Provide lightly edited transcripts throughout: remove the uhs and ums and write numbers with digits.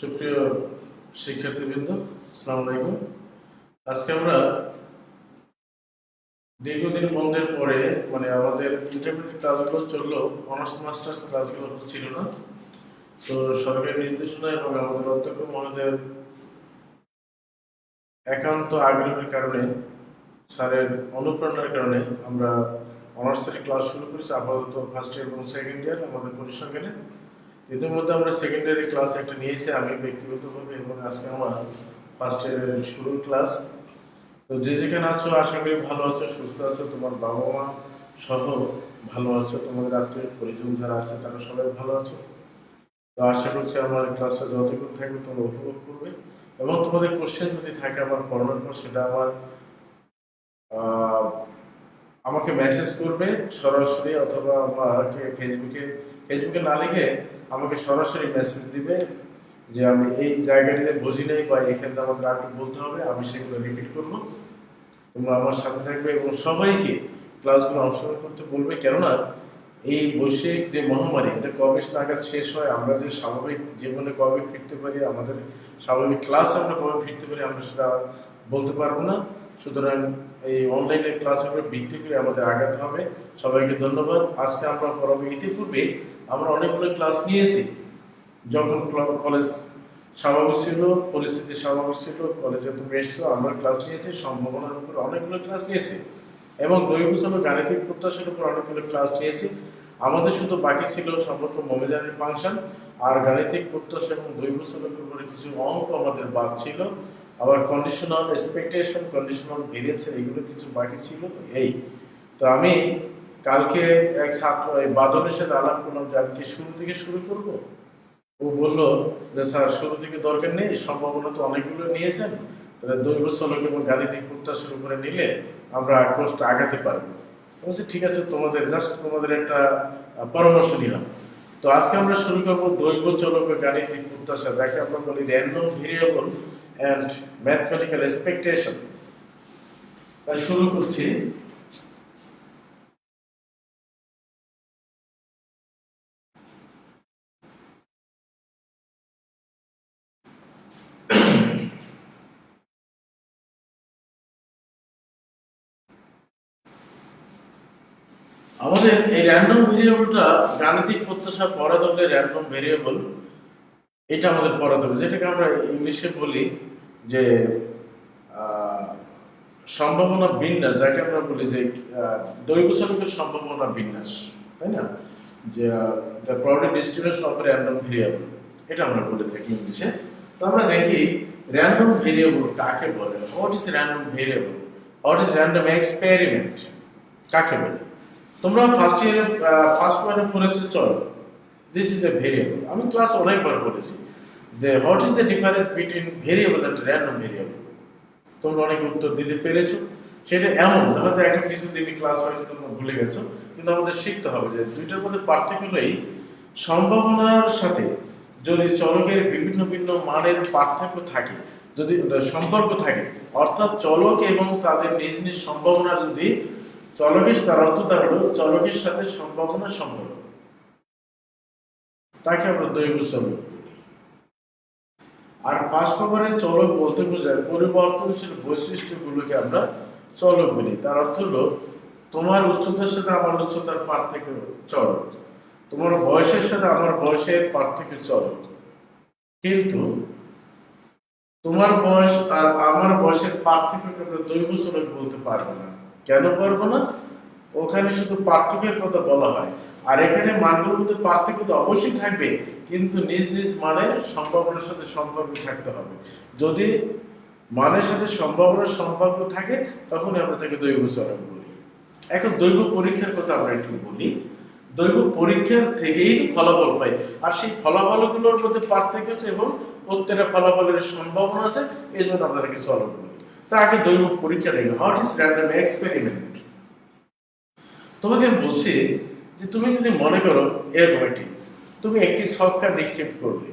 সুপ্রিয় শিক্ষার্থীবৃন্দ, আসসালামু আলাইকুম। আজকে আমরা দীর্ঘদিন বন্ধের পরে আমাদের ইন্টারমিডিয়েট ক্লাসগুলো চললো, অনার্স মাস্টার্স ক্লাসগুলো হচ্ছিল না। তো সরকারি নির্দেশনা এবং আমাদের অধ্যক্ষ মহোদয়ের একান্ত আগ্রহের কারণে, স্যারের অনুপ্রেরণার কারণে আমরা অনার্সের ক্লাস শুরু করেছি। আপাতত ফার্স্ট ইয়ার এবং সেকেন্ড ইয়ার আমাদের পরিসংখ্যানে। ইতিমধ্যে আমরা সেকেন্ড ইয়ারের ক্লাস একটা নিয়েছি আমি ব্যক্তিগতভাবে, এবং আজকে আমার ফার্স্ট ইয়ারের শুরুর ক্লাস। তো যে যেখানে আছো আশা করি ভালো আছো, সুস্থ আছো, তোমার বাবা মা সহ ভালো আছো, তোমাদের আত্মীয় পরিজন যারা আছে তারা সবাই ভালো আছো। তো আশা করছি আমার ক্লাসটা যতক্ষণ থাকবে তোমরা উপভোগ করবে, এবং তোমাদের কোশ্চেন যদি থাকে আমার পড়ানোর পর সেটা আমাকে মেসেজ করবে সরাসরি, অথবা আমাকে ফেসবুকে না লিখে আমাকে সরাসরি মেসেজ দিবে যে আমি এই জায়গাটিতে বুঝি নাই বা এখানে আমাকে আরেকটু বলতে হবে, আমি সেগুলো রিপিট করব। তোমরা আমার সাথে থাকবে এবং সবাইকে ক্লাসগুলো অংশগ্রহণ করতে বলবে, কেননা এই বৈশ্বিক যে মহামারী এটা কবে নাগাদ শেষ হয়, আমরা যে স্বাভাবিক জীবনে কবে ফিরতে পারি, আমাদের স্বাভাবিক ক্লাস আমরা কবে ফিরতে পারি আমরা সেটা বলতে পারবো না। সুতরাং এই অনলাইনের ক্লাসের উপর ভিত্তি করে আমাদের আগাতে হবে। সবাইকে ধন্যবাদ। আজকে আমরা পড়াবো, ইতিপূর্বে আমরা অনেকগুলো ক্লাস নিয়েছি। যখন কলেজ স্বাভাবিক ছিল, পরিস্থিতি স্বাভাবিক ছিল, কলেজে তুমি এসছো, আমরা ক্লাস নিয়েছি, সম্ভাবনার উপর অনেকগুলো ক্লাস নিয়েছি, এবং দৈবচল গাণিতিক প্রত্যাশার উপর অনেকগুলো ক্লাস নিয়েছি। আমাদের শুধু বাকি ছিল সম্পর্ক মমিলারি ফাংশন আর গাণিতিক প্রত্যাশা এবং দৈবচলের উপরে কিছু অঙ্ক আমাদের বাদ ছিল। আবার কন্ডিশনাল এক্সপেকটেশন, কন্ডিশনাল ভেরিয়েন্সের এগুলো কিছু বাকি ছিল। এই তো আমি কালকে এক ছাত্র বাদলের সাথে আলাপ করলাম যে আমি কি শুরু থেকে শুরু করবো। ও বললো যে স্যার শুরু থেকে দরকার নেই, সম্ভাবনা তো অনেকগুলো নিয়েছেন, তাহলে দৈবচলক এবং গাণিতিক প্রত্যাশার উপরে নিলে আমরা কোর্সটা আগাতে পারবো। বলছি ঠিক আছে, তোমাদের একটা পরামর্শ দিলাম। তো আজকে আমরা শুরু করবো দৈবচলক ও গাণিতিক প্রত্যাশা, যাকে আমরা বলি random variable and mathematical expectation. তাই শুরু করছি। আমাদের এই র্যান্ডম ভেরিয়েবলটা গাণিতিক প্রত্যাশা পড়াতে হলে র্যান্ডম ভেরিয়েবল এটা আমাদের পড়াতে হবে, যেটাকে আমরা ইংলিশে বলি যে সম্ভাবনা বিন্যাস, যাকে আমরা বলি যে দৈবচলকের সম্ভাবনা বিন্যাস, তাই না? যে the probability distribution of random variable, এটা আমরা বলে থাকি ইংলিশে। তো আমরা দেখি র্যান্ডম ভেরিয়েবল কাকে বলে। What is random variable, what is random experiment, কাকে বলে? তোমরা ফার্স্ট ইয়ারে ফার্স্ট পয়েন্টে পড়েছো, চলো দিস ইজ দ্য ভেরিয়েবল। আমি ক্লাস অনেকবার বলেছি যে what is the difference between variable and random variable. তোমরা অনেকে উত্তর দিতে পেরেছো। সেটা এমন হয়তো একটা কিছু দিনই ক্লাস হয়তো তোমরা ভুলে গেছো, কিন্তু আমাদের শিখতে হবে যে দুইটার মধ্যে পার্থক্য হলেই সম্ভাবনার সাথে যদি চলকের বিভিন্ন ভিন্ন মানের পার্থক্য থাকে, যদি সম্পর্ক থাকে, অর্থাৎ চলক এবং তাদের নিজ নিজ সম্ভাবনা যদি চলকের, তার অর্থ দাঁড়ালো চলকের সাথে সম্ভাবনার সম্পর্ক, তাকে আমরা দৈবচলক বলি। আর ফার্স্ট প্রকারের চলক বলতে বোঝায় পরিবর্তনশীল বৈশিষ্ট্যগুলোকে আমরা চলক বলি। তার অর্থ হলো তোমার উচ্চতার সাথে আমার উচ্চতার পার্থক্য চলক, তোমার বয়সের সাথে আমার বয়সের পার্থক্য চলক, কিন্তু তোমার বয়স আর আমার বয়সের পার্থক্যকে আমরা দৈবচলক বলতে পারবো না। কেন পারবো না? ওখানে শুধু পার্থক্যের কথা বলা হয়, আর এখানে মানগুলোর মধ্যে পার্থক্য তো অবশ্যই থাকবে, কিন্তু নিজ নিজ মানের সম্ভাবনার সাথে সম্পর্ক থাকতে হবে। যদি মানের সাথে সম্ভাবনার সম্পর্ক থাকে তখন আমরা তাকে দৈবচলক বলি। এখন দৈব পরীক্ষার কথা আমরা একটু বলি। দৈব পরীক্ষার থেকেই ফলাফল পাই, আর সেই ফলাফলগুলোর মধ্যে পার্থক্য আছে এবং প্রত্যেকটা ফলাফলের সম্ভাবনা আছে, এই জন্য আমরা তাকে চলক বলি। তা আগে দৈব পরীক্ষা দেখি, হোয়াট ইজ র্যান্ডম এক্সপেরিমেন্ট। তোমাকে আমি বলছি যে তুমি যদি মনে করো এরকম তুমি একটি ছক্কা নিক্ষেপ করলে,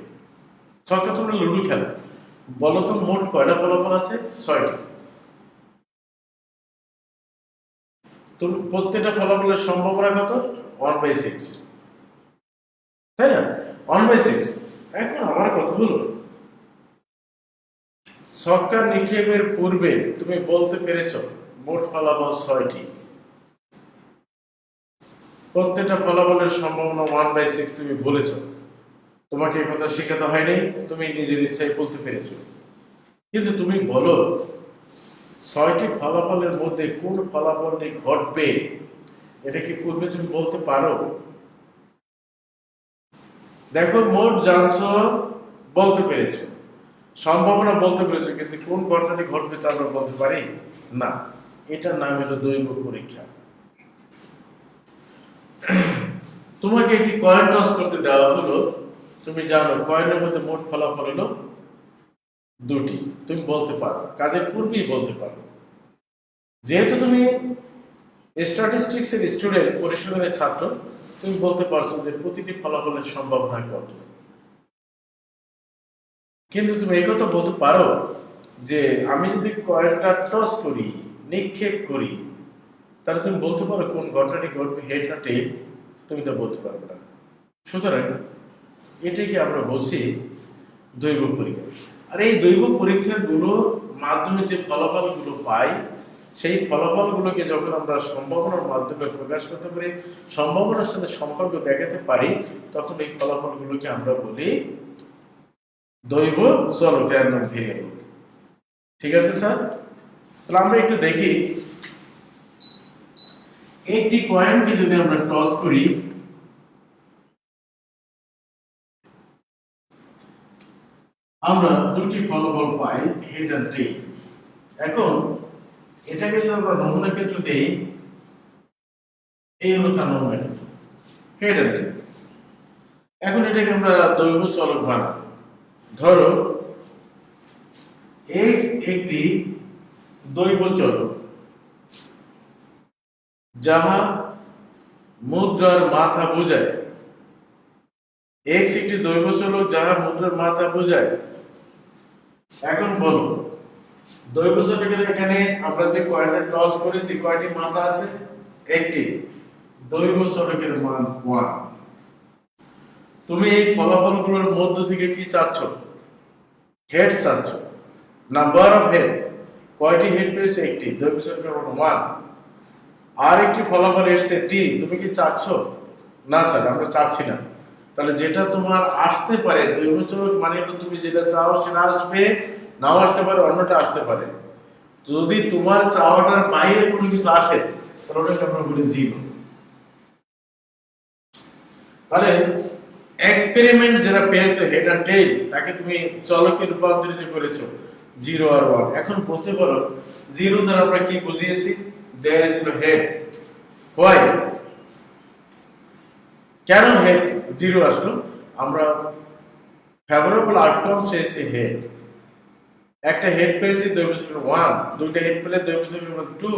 ছক্কা তোমরা লুডু খেলো, বলো তো মোট কয়টা ফলাফল আছে? 6টি। তুমি প্রত্যেকটা ফলাফলের সম্ভাবনা কত? 1/6, তাই না? 1/6। এখন আমার কথা হলো ছক্কা নিক্ষেপের পূর্বে তুমি বলতে পেরেছো মোট ফলাফল 6টি। প্রত্যেকটা ফলাফলের সম্ভাবনা 1/6 তুমি বলেছো। তোমাকে এই কথা শেখাতে হয়নি, তুমি নিজের ইচ্ছায় বলতে পেরেছো। কিন্তু তুমি বলো 6টি ফলাফলের মধ্যে কোন ফলাফলটি ঘটবে, এটা কি পূর্বে তুমি বলতে পারো? দেখো, মোট জানছো, বলতে পেরেছো, সম্ভাবনা বলতে পেরেছো, কিন্তু কোন ঘটনাটি ঘটবে তা আমরা বলতে পারি না। এটার নাম হলো দৈব পরীক্ষা। তোমাকে একটি কয়েন টস করতে দেওয়া হলো, তুমি জানো কয়েনের মধ্যে মোট ফলাফল হলো 2টি। তুমি বলতে পারো, কাজের পূর্বেই বলতে পারো। যেহেতু তুমি স্ট্যাটিস্টিক্স এর স্টুডেন্ট, পরিসরের ছাত্র, তুমি বলতে পারছো যে প্রতিটি ফলাফলের সম্ভাবনা কত। কিন্তু তুমি এই কথা বলতে পারো যে আমি যদি কয়েনটা টস করি, নিক্ষেপ করি, তাহলে তুমি বলতে পারো কোন ঘটনাটি ঘটবে, হেড না টেল? তুমি তো বলতে পারবে না। সুতরাং এটাকে আমরা বলছি দৈব পরীক্ষা। আর এই দৈব পরীক্ষাগুলোর মাধ্যমে যে ফলাফলগুলো পাই, সেই ফলাফলগুলোকে যখন আমরা সম্ভাবনার মাধ্যমে প্রকাশ করতে পারি, সম্ভাবনার সাথে সম্পর্ক দেখাতে পারি, তখন এই ফলাফলগুলোকে আমরা বলি দৈব চলক, র্যান্ডম ভেরিয়েবল। ঠিক আছে স্যার? তাহলে আমরা একটু দেখি, একটি কয়েনকে যদি আমরা টস করি, আমরা 2টি ফলাফল পাই, হেড আর টেল। এখন এটাকে যদি আমরা নমুনা ক্ষেত্র দেই, এই হলো তার নমুনা ক্ষেত্র, হেড আর টেল। এখন এটাকে আমরা দৈব চলক বানাবো। ধরো x একটি দৈব চলক, যাহা মুদ্রার মাথা বোঝায়। x একটি দৈব চলক যাহা মুদ্রার মাথা বোঝায়। এখন বলো, দৈব চলকের এখানে আমরা যে কয়েনটা টস করেছি, কয়টি মাথা আছে? একটি। দৈব চলকের মান 1। তুমি এই ফলাফলগুলোর মধ্য থেকে কি চাচ্ছ? হেড চাচ্ছ। নাম্বার অফ হেড, কয়টি হেড পেয়েছে? একটি। দৈব চলকের মান 1। আর একটি ফলাফল এসেছে টি, তুমি কি চাচ্ছ? না স্যার, আমরা চাচ্ছি না। তাহলে যেটা তোমার আসতে পারে, দৈব চলক মানে তো তুমি যেটা চাও সেটা আসবে, নাও আসতে পারে, অন্যটা আসতে পারে। যদি তোমার চাওয়াটার বাইরে কোনো কিছু আসে, তাহলে ওটাকে আমরা বলি জিরো। তাহলে এক্সপেরিমেন্ট যেটা পেয়েছে হেড আর টেইল, তাকে তুমি চলকে রূপান্তরিত করেছো 0 আর 1। এখন বলতে পারো 0 দ্বারা আমরা কি বুঝিয়েছি? There is no head. Why? কেন হেড 0 আসলো? আমরা ফেভারেবল আউটকাম চেয়েছি হেড। একটা হেড পেয়েছি দৈব চলকের 1, দুইটা হেড পেলে দৈব চলকের মান 2,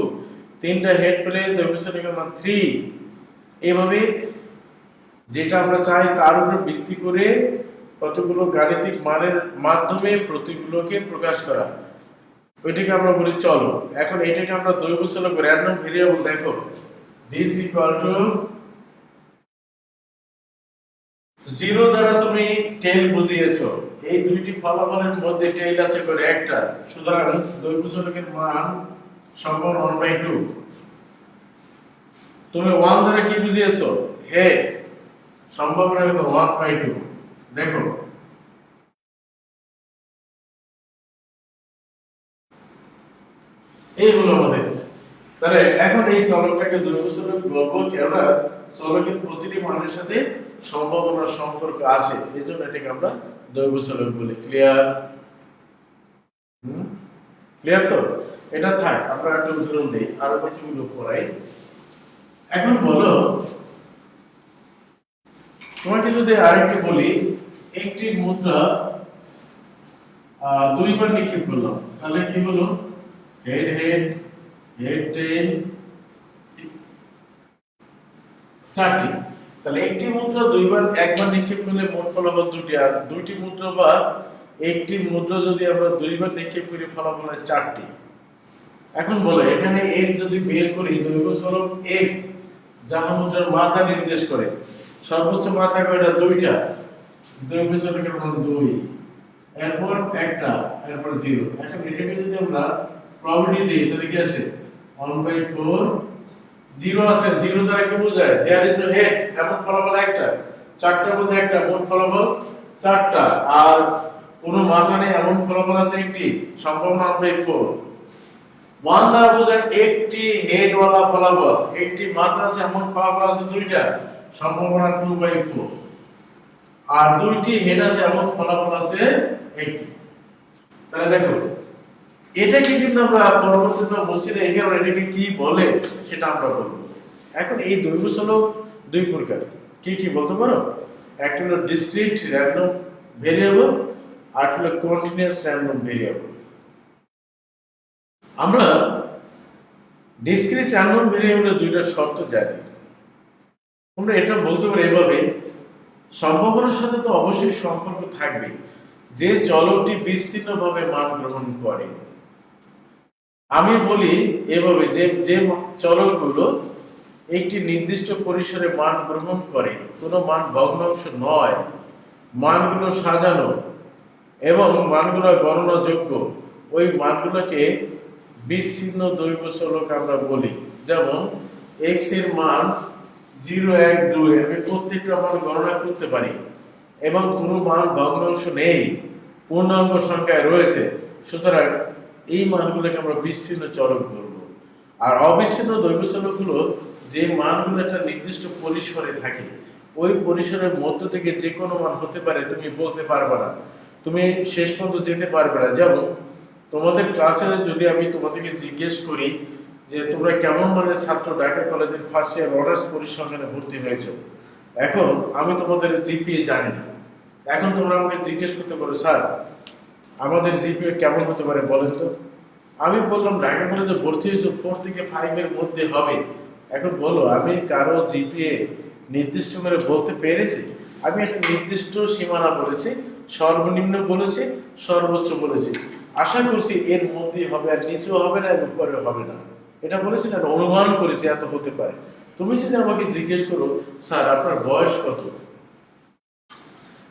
তিনটা হেড পেলে দৈব চলকের মান 3। এভাবে যেটা আমরা চাই তার উপর ভিত্তি করে কতগুলো গাণিতিক মানের মাধ্যমে প্রতীকগুলোকে প্রকাশ করা, ওইটাকে আমরা বলি চলো। এখন এটাকে আমরা দৈব চলক, র্যান্ডম ভেরিয়েবল। দেখো this equal to 0 দ্বারা তুমি টেল বুঝিয়েছো। এই দুইটি ফলাফলের মধ্যে টেল আছে করে একটা, সুতরাং দৈব চলকের মান সমান 1/2। তুমি 1 দ্বারা কি বুঝিয়েছো? হেড, সম্ভাবনা হলো 1/2। দেখো এই হলো আমাদের। তাহলে এখন এই চলকটাকে দৈব চলক বলবো, কেননা চলকের প্রতিটি মানের সাথে সম্ভাবনার সম্পর্ক আছে, এজন্য এটাকে আমরা দৈব চলক বলি। ক্লিয়ার? ক্লিয়ার তো? এটা থাক, আমরা একটা উদাহরণ দেই, আরো কতগুলো পড়াই। এখন বলো, তোমাকে যদি আরেকটু বলি, একটি মুদ্রা 2 বার নিক্ষেপ করলাম, তাহলে কি হলো? হেড হেড, হেড টেল, 4টি। তাহলে একটি মুদ্রা 2 বার, একবার নিক্ষেপ করলে মোট ফলাফল 2টি। আর দুইটি মুদ্রা বা একটি মুদ্রা যদি আমরা 2 বার নিক্ষেপ করি, ফলাফল হয় 4টি। এখন বলো, এখানে x যদি বের করি, দৈব চলক x যাহা মুদ্রার মাথা নির্দেশ করে, সর্বোচ্চ মাথা কয়টা? 2টা। দৈব চলকের মান 2। এরপর একটা এরপর 0। এখন এটাকে যদি আমরা প্রবাবিলিটি দিই তাহলে কি আসে 1/4 0 আছে 0 দ্বারা কি বোঝায় देयर इज নো হেড এমন ফলাফল একটা চারটার মধ্যে একটা মোট ফলাফল চারটা আর কোনো মাথা নেই এমন ফলাফল আছে একটি সম্ভাবনা 1/4 1 দ্বারা বোঝায় একটি হেড ওয়ালা ফলাফল একটি মাথা আছে এমন ফলাফল আছে দুইটা সম্ভাবনা 2/4 আর দুইটি হেড আছে এমন ফলাফল আছে একটি তাহলে দেখো এটাকে কিন্তু আমরা পরবর্তীতে বুঝিয়ে এখানে এটাকে কি বলে সেটা আমরা বলবো এখন এই দৈব চলক দুই প্রকার কি কি বলতে পারো একটা হলো ডিসক্রিট র্যান্ডম ভেরিয়েবল আর একটা হলো কন্টিনিউয়াস র্যান্ডম ভেরিয়েবল আমরা ডিসক্রিট র্যান্ডম ভেরিয়েবলের দুইটা শর্ত জানি আমরা এটা বলতে পারি এভাবে সম্ভাবনার সাথে তো অবশ্যই সম্পর্ক থাকবে যে চলকটি বিচ্ছিন্নভাবে মান গ্রহণ করে আমি বলি এভাবে যে যে চলকগুলো একটি নির্দিষ্ট পরিসরে মান গ্রহণ করে কোনো মান ভগ্নাংশ নয় মানগুলো সাজানো এবং মানগুলো গণনাযোগ্য ওই মানগুলোকে বিচ্ছিন্ন দৈব চলক আমরা বলি যেমন x এর মান 0 1 2 আমি প্রত্যেকটা মান গণনা করতে পারি এবং কোনো মান ভগ্নাংশ নেই পূর্ণাঙ্গ সংখ্যায় রয়েছে সুতরাং এই মানগুলোকে আমরা বিচ্ছিন্ন চলক বলবো আর অবিচ্ছিন্ন দৈব চলক হলো যে মানগুলো একটা নির্দিষ্ট পরিসরে থাকে ওই পরিসরের মধ্য থেকে যে কোনো মান হতে পারে তুমি বলতে পারবে না তুমি শেষ পর্যন্ত যেতে পারবে না যেমন তোমাদের ক্লাসে যদি আমি তোমাদেরকে জিজ্ঞেস করি যে তোমরা কেমন মানের ছাত্র ঢাকা কলেজের ফার্স্ট ইয়ার অনার্স পরিসংখ্যানে ভর্তি হয়েছো এখন আমি তোমাদের জিপিএ জানি না এখন তোমরা আমাকে জিজ্ঞেস করতে পারো স্যার আমাদের জিপিএ কেমন হতে পারে বলেন তো আমি বললাম ঢাকা কলেজে ভর্তি হয়েছো 4 থেকে 5 এর মধ্যে হবে এখন বলো আমি কারো জিপিএ নির্দিষ্ট করে বলতে পেরেছি আমি একটা নির্দিষ্ট সীমানা বলেছি সর্বনিম্ন বলেছি সর্বোচ্চ বলেছি আশা করছি এর মধ্যে হবে আর নিচেও হবে না এবং উপরেও হবে না এটা বলেছি না অনুমান করেছি এত হতে পারে তুমি যদি আমাকে জিজ্ঞেস করো স্যার আপনার বয়স কত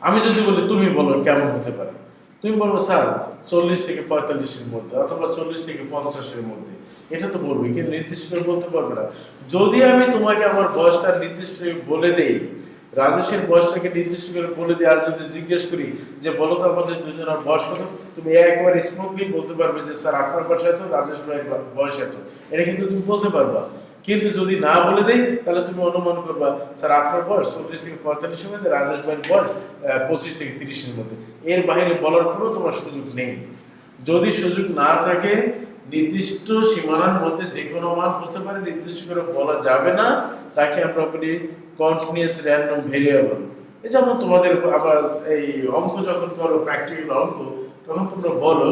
আমি যদি বলি তুমি বলো কেমন হতে পারে তুমি বলবো স্যার 40 থেকে 45 এর মধ্যে অথবা 40 থেকে 50 এর মধ্যে এটা তো বলবি কিন্তু নির্দিষ্ট করে বলতে পারবে না যদি আমি তোমাকে আমার বয়সটা নির্দিষ্ট করে বলে দেই রাজেশের বয়সটাকে নির্দিষ্ট করে বলে দিই আর যদি জিজ্ঞেস করি যে বলো তো আমাদের দুজনের বয়স কত তুমি একবারে স্মুথলি বলতে পারবে যে স্যার আপনার বয়স এত রাজেশ ভাইয়ের বয়স এত এটা কিন্তু তুমি বলতে পারবা কিন্তু যদি না বলে দেই তাহলে তুমি অনুমান করবা স্যার আপনার বয়স 40 থেকে 45 এর মধ্যে রাজেশ ভাইয়ের বয়স 25 থেকে 30 এর মধ্যে এর বাইরে বলার কোনো তোমার সুযোগ নেই যদি সুযোগ না থাকে নির্দিষ্ট সীমানার মধ্যে যে কোনো মান হতে পারে নির্দিষ্ট করে বলা যাবে না তাকে আমরা বলি কন্টিনিউয়াস র্যান্ডম ভেরিয়েবল এই যেমন তোমাদের আবার এই অঙ্ক যখন করো প্র্যাকটিক্যাল অঙ্ক তখন তোমরা বলো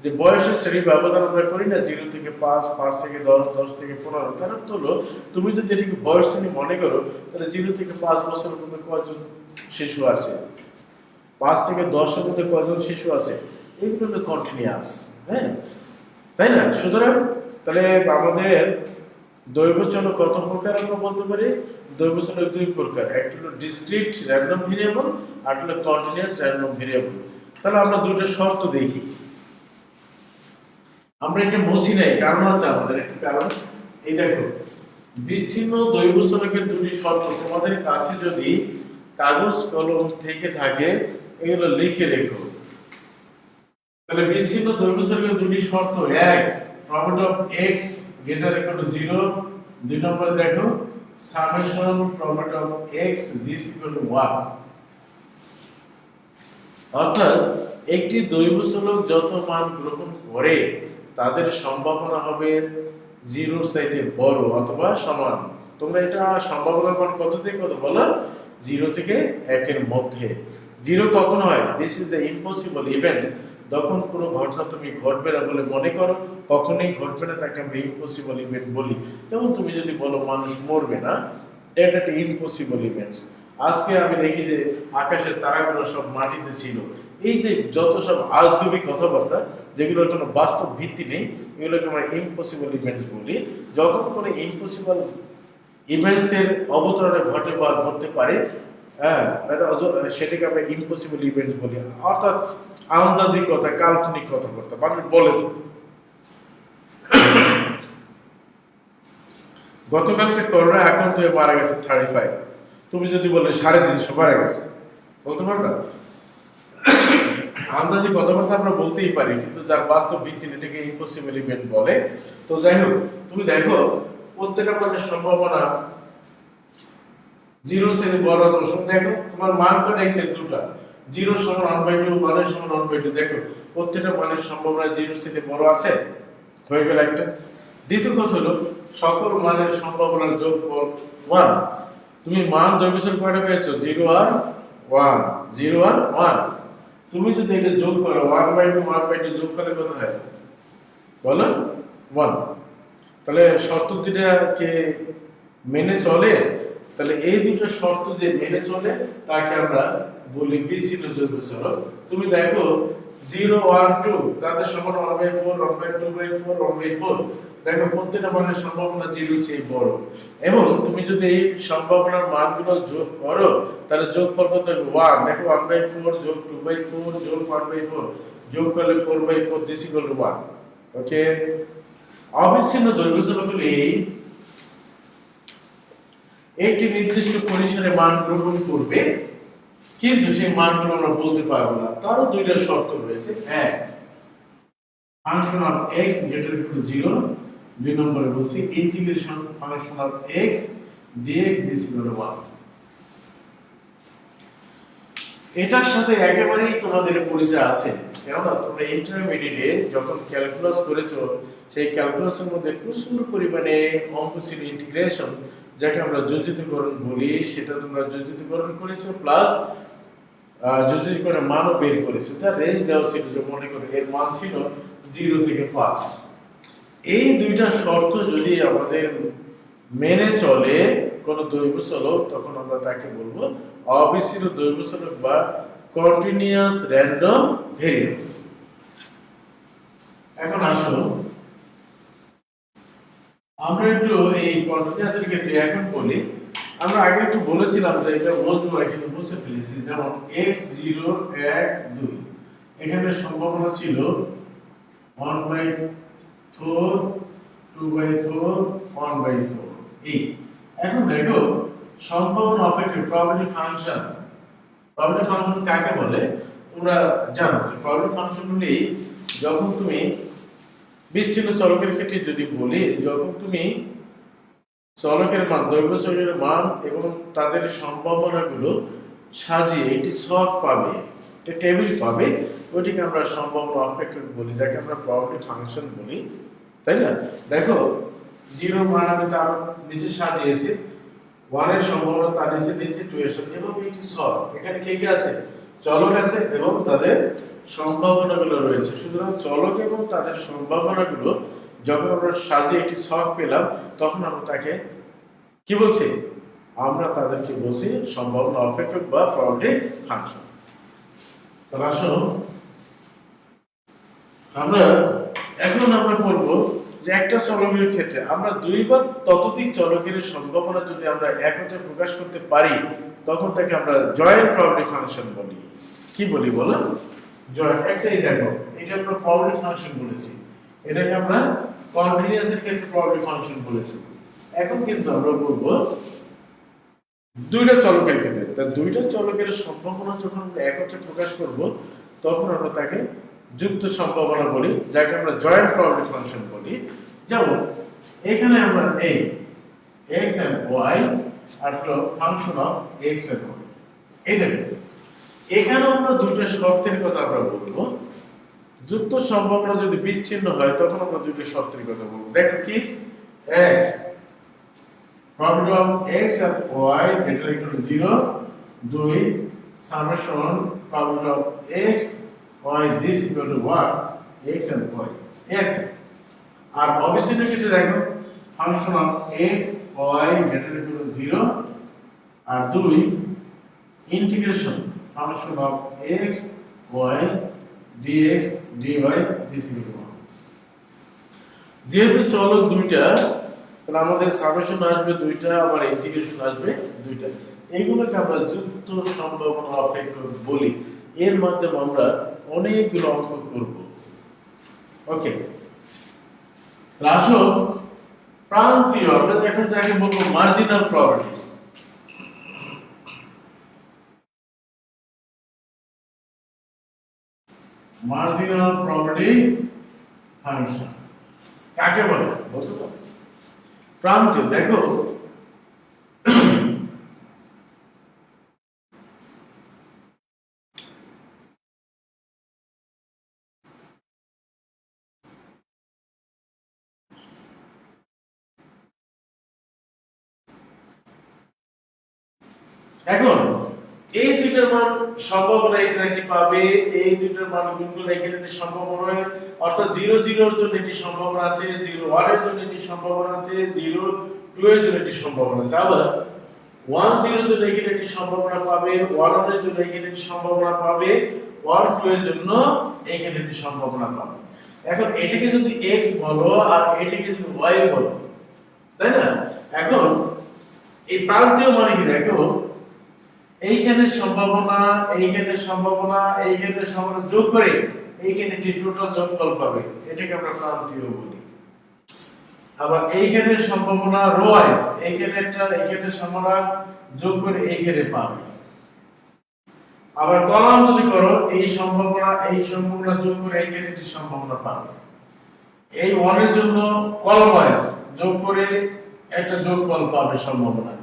যে বয়সের শ্রেণী ব্যবধান আমরা করি না 0 থেকে 5 5 থেকে 10 10 থেকে 15 তার অর্থ হলো তুমি যদি এটাকে বয়স শ্রেণী মনে করো তাহলে 0 থেকে 5 বছরের মধ্যে কয়জন শিশু আছে 5 থেকে 10 এর মধ্যে কয়জন শিশু আছে এইগুলো হলো কন্টিনিউয়াস হ্যাঁ তাই না সুতরাং তাহলে আমাদের দৈব চলক কত প্রকার আমরা বলতে পারি দৈব চলক দুই প্রকার একটা হলো ডিসক্রিট র্যান্ডম ভেরিয়েবল আর একটা হলো কন্টিনিউয়াস র্যান্ডম ভেরিয়েবল তাহলে আমরা দুটো শর্ত দেখি আমরা এটা বুঝি নাই কারণ আছে আমাদের একটা কারণ এই দেখো বিচ্ছিন্ন দৈব চলকের দুটি শর্ত তোমাদের কাছে যদি কাগজ কলম থেকে থাকে এগুলো লিখে রেখো তাহলে বিচ্ছিন্ন দৈব চলকের দুটি শর্ত এক property of x greater equal to 0 দুই নম্বরে দেখো summation property of x this equal to 1 অর্থাৎ একটি দৈব চলক যত মান গ্রহণ করে তাদের সম্ভাবনা হবে 0 এর চাইতে বড় অথবা সমান তোমরা এটা সম্ভাবনার মান কত থেকে কত বলো 0 থেকে 1 এর মধ্যে 0 কখন হয় this is the impossible event যখন কোনো ঘটনা তুমি ঘটবে না বলে মনে করো কখনোই ঘটবে না তাকে আমরা ইম্পসিবল ইভেন্ট বলি যেমন তুমি যদি বলো মানুষ মরবে না এটা একটা ইম্পসিবল ইভেন্ট আজকে আমি দেখি যে আকাশের তারাগুলো সব মাটিতে ছিল এই যে যত সব আজগুবি কথাবার্তা যেগুলোর কোনো বাস্তব ভিত্তি নেই এগুলোকে আমরা ইম্পসিবল ইভেন্টস বলি যখন কোনো ইম্পসিবল ইভেন্টস এর অবতরণে ঘটে বা ঘটতে পারে হ্যাঁ, সেটাকে আমরা ইম্পসিবল ইভেন্ট বলি, অর্থাৎ আন্দাজি কথা, কাল্পনিক কথাবার্তা মানুষ বলে। তো গতকালকে করোনা আক্রান্ত হয়ে মারা গেছে 35, তুমি যদি বলে 350 মারা গেছে, বলতে পারবে? আন্দাজি কথাবার্তা আমরা বলতেই পারি, কিন্তু যার বাস্তব ভিত্তি এটাকে ইম্পসিবল ইভেন্ট বলে। তো যাই হোক, তুমি দেখো প্রত্যেকটা মানুষের সম্ভাবনা 0 থেকে বড় দশ। দেখো তোমার মান কত x এর দুটো, 0 সমান 1/2, 1 এর সমান 1/2। দেখো প্রত্যেকটা মানের সম্ভাবনা 0 থেকে বড় আছে, হয়ে গেল একটা। দ্বিতীয় কথা হলো সকল মানের সম্ভাবনার যোগফল 1। তুমি মান দৈর্ঘ্য কয়টা পেয়েছো? 0 আর 1, 0 আর 1। তুমি যদি এটা যোগ করো 1/2, 1/2 যোগ করলে কত হয় বলো? 1। তাহলে শর্ত দুটাকে মেনে চলে, তাহলে এই দুটো শর্ত যে মেনে চলে তাকে আমরা বলি বিচ্ছিন্ন জৈব চলক। তুমি দেখো 0, 1, 2 তাদের সমান 1/4, 1/2/4, 1/4। দেখো প্রত্যেকটা মানের সম্ভাবনা 0 চেয়ে বড়, এবং তুমি যদি এই সম্ভাবনার মানগুলো যোগ করো তাহলে যোগফল কত হবে? 1। দেখো 1/4 যোগ 2/4 যোগ 1/4 যোগ করলে 4/4, দিস ইকুয়াল টু 1। ওকে, অবিচ্ছিন্ন দৈর্ঘ্য চলকগুলি একটি নির্দিষ্ট পরিসরে মান গ্রহণ করবে, কিন্তু সেই মানগুলো আমরা বলতে পারবো না। তারও দুইটা শর্ত রয়েছে। এক, function of x greater to 0। দুই নম্বরে বলছি integration function of x dx this equal to 1। এটার সাথে একেবারেই তোমাদের পরিচয় আছে, কেননা তোমরা ইন্টারমিডিয়েটে যখন ক্যালকুলাস করেছো, সেই ক্যালকুলাসের মধ্যে প্রচুর পরিমাণে অঙ্ক ছিল ইন্টিগ্রেশন, যাকে আমরা যোজিতকরণ বলি। সেটা তোমরা যোজিতকরণ করেছো, প্লাস যোজিতকরণের মানও বের করেছো। তার রেঞ্জ দেওয়া ছিল, যে মনে করো এর মান ছিল 0 থেকে 5। এই দুইটা শর্ত যদি আমাদের মেনে চলে কোন দৈর্ঘ্য চলক, তখন আমরা তাকে বলবো অবিচ্ছিন্ন দৈর্ঘ্য চলক বা কন্টিনিউয়াস র্যান্ডম ভেরিয়েবল। এখন আসো আমরা একটু এই কন্টিনিউয়াসের ক্ষেত্রে এখন বলি। আমরা আগে একটু বলেছিলাম যে এটা বুঝবো, কিন্তু বুঝে ফেলেছি। যেমন x0, 1, 2 এখানে সম্ভাবনা ছিল 1/4, 2/4, 1/4 এই। এখন দেখো সম্ভাবনা অপেক্ষক প্রবাবিলিটি ফাংশন। প্রবাবিলিটি ফাংশন কাকে বলে তোমরা জানো? প্রবাবিলিটি ফাংশন হলো যখন তুমি বিচ্ছিন্ন চলকের ক্ষেত্রে যদি বলি, যখন তুমি চলকের মান, দৈর্ঘ্য চলকের মান এবং তাদের সম্ভাবনাগুলো সাজিয়ে একটি ছক পাবে, একটা টেবিল পাবে, ওইটাকে আমরা সম্ভাবনা অপেক্ষক বলি, যাকে আমরা প্রবাবিলিটি ফাংশন বলি, তাই না? দেখো 0 মান আমি তার নিচে সাজিয়েছি, 1 এর সম্ভাবনা তার নিচে দিয়েছি, 2 এর সাথে, এবং একটি ছক। এখানে কে কে আছে? চলক আছে এবং তাদের সম্ভাবনাগুলো রয়েছে। সুতরাং চলক এবং তাদের সম্ভাবনাগুলো যখন আমরা সাজিয়ে একটি ছক পেলাম, তখন আমরা তাকে কি বলছি? আমরা তাদেরকে বলছি সম্ভাবনা অপেক্ষক বা প্রবাবিলিটি ফাংশন। তাহলে আসো আমরা বলবো যে একটা চলকের ক্ষেত্রে আমরা 2 বা ততোধিক চলকের সম্ভাবনা যদি আমরা একত্রে প্রকাশ করতে পারি, তখন তাকে আমরা জয়েন্ট প্রবাবিলিটি ফাংশন বলি। কি বলি বলো? জয়েন্ট। একটাই দেখো, এটা আমরা প্রবাবিলিটি ফাংশন বলেছি, এটাকে আমরা কন্টিনিউয়াসের ক্ষেত্রে প্রবাবিলিটি ফাংশন বলেছি। এখন কিন্তু আমরা বলবো দুইটা চলকের ক্ষেত্রে, তার দুইটা চলকের সম্ভাবনা যখন আমরা একত্রে প্রকাশ করব, তখন আমরা তাকে যুক্ত সম্ভাবনা বলি, যাকে আমরা জয়েন্ট প্রবাবিলিটি ফাংশন বলি। যেমন এখানে আমরা এই x and y আর function of x and y, এই দেখো এখানে আমরা দুইটা শর্তের কথা আমরা বলবো। যুক্ত সম্ভাবনা যদি বিচ্ছিন্ন হয়, তখন আমরা দুইটা শর্তের কথা বলবো। দেখো কি? এক, probability of x and y greater equal to 0। 2, summation probability of x y this equal to 1, x and y। এক। আর অবিচ্ছিন্ন ক্ষেত্রে দেখো function of x y greater equal to 0 আর 2 integration function of x y dx dy this equal to 1। যেহেতু চলক দুইটা, তাহলে আমাদের সামেশন আসবে দুইটা, আবার ইন্টিগ্রেশন আসবে দুইটা। এগুলোকে আমরা যুক্ত সম্ভাবনা অপেক্ষক বলি। এর মাধ্যমে আমরা অনেকগুলো অঙ্ক করব। ওকে, আসো প্রান্তীয়, আমরা এখন যাকে বলবো marginal probability. Marginal probability function কাকে বলে বলতে পারো? প্রান্তীয়, দেখো এখন এই দুইটার মান সম্ভাবনা এখানে একটি পাবে, এই দুইটার মান গুণ করলে এখানে একটি সম্ভাবনা হয়, অর্থাৎ 0 0 এর জন্য একটি সম্ভাবনা আছে, 0 1 এর জন্য একটি সম্ভাবনা আছে, 0 2 এর জন্য একটি সম্ভাবনা আছে। আবার 1 0 এর জন্য এখানে একটি সম্ভাবনা পাবে, 1 1 এর জন্য এখানে একটি সম্ভাবনা পাবে, 1 2 এর জন্য এখানে একটি সম্ভাবনা পাবে। এখন এটাকে যদি x বলো আর এটাকে যদি y বলো, তাই না? এখন এই প্রান্তীয় মানে কি, দেখো এইখানে সম্ভাবনা, এইখানে সম্ভাবনা, এইখানে সম্ভাবনা যোগ করে এইখানে একটি টোটাল যোগফল পাবে, এটাকে আমরা প্রান্তীয় বলি। আবার এইখানে সম্ভাবনা রো ওয়াইজ, এইখানে একটা এইখানে সম্ভাবনা যোগ করে এইখানে পাবে। আবার কলাম যদি করো, এই সম্ভাবনা যোগ করে এইখানে একটি সম্ভাবনা পাবে। এই 1 এর জন্য কলাম ওয়াইজ যোগ করে একটা যোগফল পাবে সম্ভাবনা।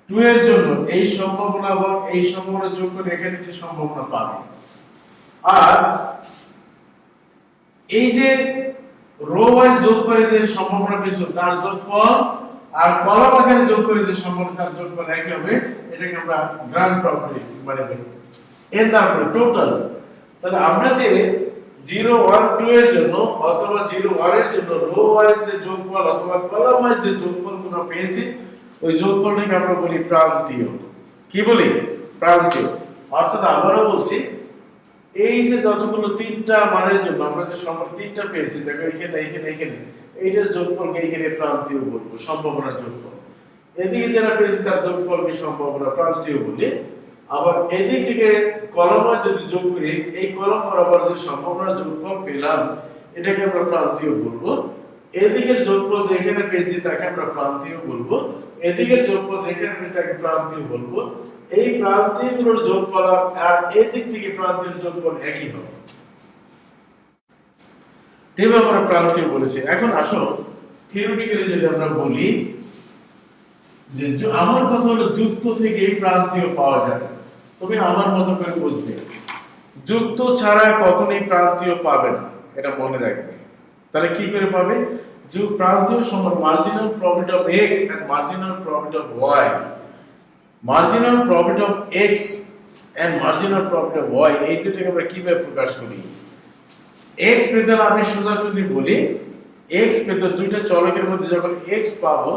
2 এর জন্য এই সম্ভাবনা এবং এই সম্ভাবনা যোগ করে এখানে একটি সম্ভাবনা পাবে। আর এই যে রো ওয়াইজ যোগ করে যে সম্ভাবনা পেয়েছো তার যোগফল আর কলাম আকারে যোগ করে যে সম্ভাবনা তার যোগফল একই হবে, এটাকে আমরা গ্রান্ড প্রপার্টি মানে বলি। এর তারপরে টোটাল, তাহলে আমরা যে 0 1 2 এর জন্য অথবা 0 1 এর জন্য রো ওয়াইজ যে যোগফল অথবা কলাম ওয়াইজ যে যোগফলগুলো পেয়েছি, ওই যোগফলটাকে আমরা বলি প্রান্তীয়। কি বলি? প্রান্তীয়। অর্থাৎ আবারও বলছি, এই যে যতগুলো তিনটা মানের জন্য আমরা যে সম্ভাবনা তিনটা পেয়েছি, দেখো এখানে এখানে এখানে, এইটার যোগফলকে এখানে প্রান্তীয় বলবো, সম্ভাবনার যোগফল। এদিকে যারা পেয়েছি তার যোগফলকে সম্ভাবনা প্রান্তীয় বলি। আবার এদিক থেকে কলম যদি যোগ করি, এই কলম বরাবর যে সম্ভাবনার যোগফল পেলাম, এটাকে আমরা প্রান্তীয় বলবো। এদিকের যোগফল যেখানে পেয়েছি তাকে আমরা প্রান্তীয় বলবো, এদিকের যোগফল যেখানে পেয়েছি তাকে প্রান্তীয় বলবো। এই প্রান্তীয়গুলোর যোগফল আর এদিক থেকে প্রান্তীয় যোগফল একই হবে, এভাবে আমরা প্রান্তীয় বলেছি। এখন আসো থিওরিটিক্যালি যদি আমরা বলি যে আমার কথা হলো যুক্ত থেকে প্রান্তীয় পাওয়া যাবে, তুমি আমার মতো করে বুঝবে। যুক্ত ছাড়া কখনোই প্রান্তীয় পাবে না, এটা মনে রাখবে। তাহলে কি করে পাবে? প্রান্তীয় সমান marginal probability of x and marginal probability of y. Marginal probability of x and marginal probability of y, এই দুটোকে আমরা কিভাবে প্রকাশ করি? x পেতে আমি সোজাসুজি বলি, x পেতে দুইটা চলকের মধ্যে যখন x পাবো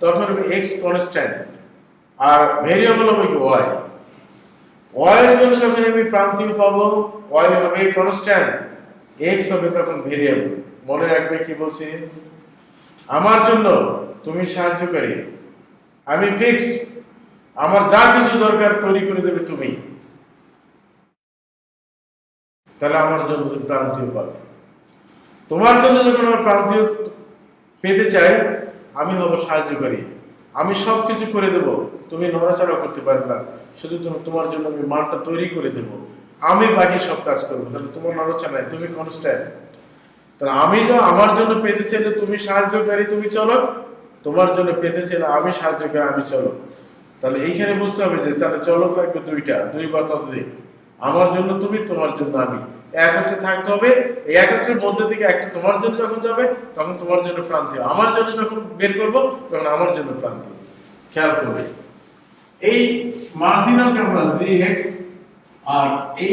তখন হবে x কনস্ট্যান্ট আর ভেরিয়েবল হবে কি y। y এর জন্য যখন আমি প্রান্তীয় পাবো, y হবে কনস্ট্যান্ট, x হবে তখন ভেরিয়েবল। মনে রাখবে কি বলছি? আমার জন্য তুমি সাহায্যকারী, আমি ফিক্সড, আমার যা কিছু দরকার তৈরি করে দেবে তুমি, তাহলে আমার জন্য তুমি প্রান্তীয় পাবে। তোমার জন্য যখন আমার প্রান্তীয় পেতে চাই, আমি হব সাহায্যকারী, আমি সবকিছু করে দেব, তুমি নড়াচড়া করতে পারবে না, শুধু তোমার জন্য আমি মানটা তৈরি করে দেব, আমি বাকি সব কাজ করবো, তাহলে তোমার নড়াচড়া নাই, তুমি কনস্ট্যান্ট। তাহলে আমি আমার জন্য পেতে চাইলে তুমি সাহায্যকারী, তুমি চলো, তোমার জন্য পেতে চাইলে আমি সাহায্যকারী, আমি চলো। তাহলে এইখানে বুঝতে হবে যে তাহলে চলক লাগবে দুইটা, দুই বা ততোধিক। আমার জন্য তুমি, তোমার জন্য আমি, একত্রে থাকতে হবে। এই একত্রের মধ্যে থেকে একটা তোমার জন্য যখন যাবে তখন তোমার জন্য প্রান্তীয়, আমার জন্য যখন বের করব তখন আমার জন্য প্রান্তীয়। খেয়াল করবে এই মার্জিনালকে আমরা gx আর hy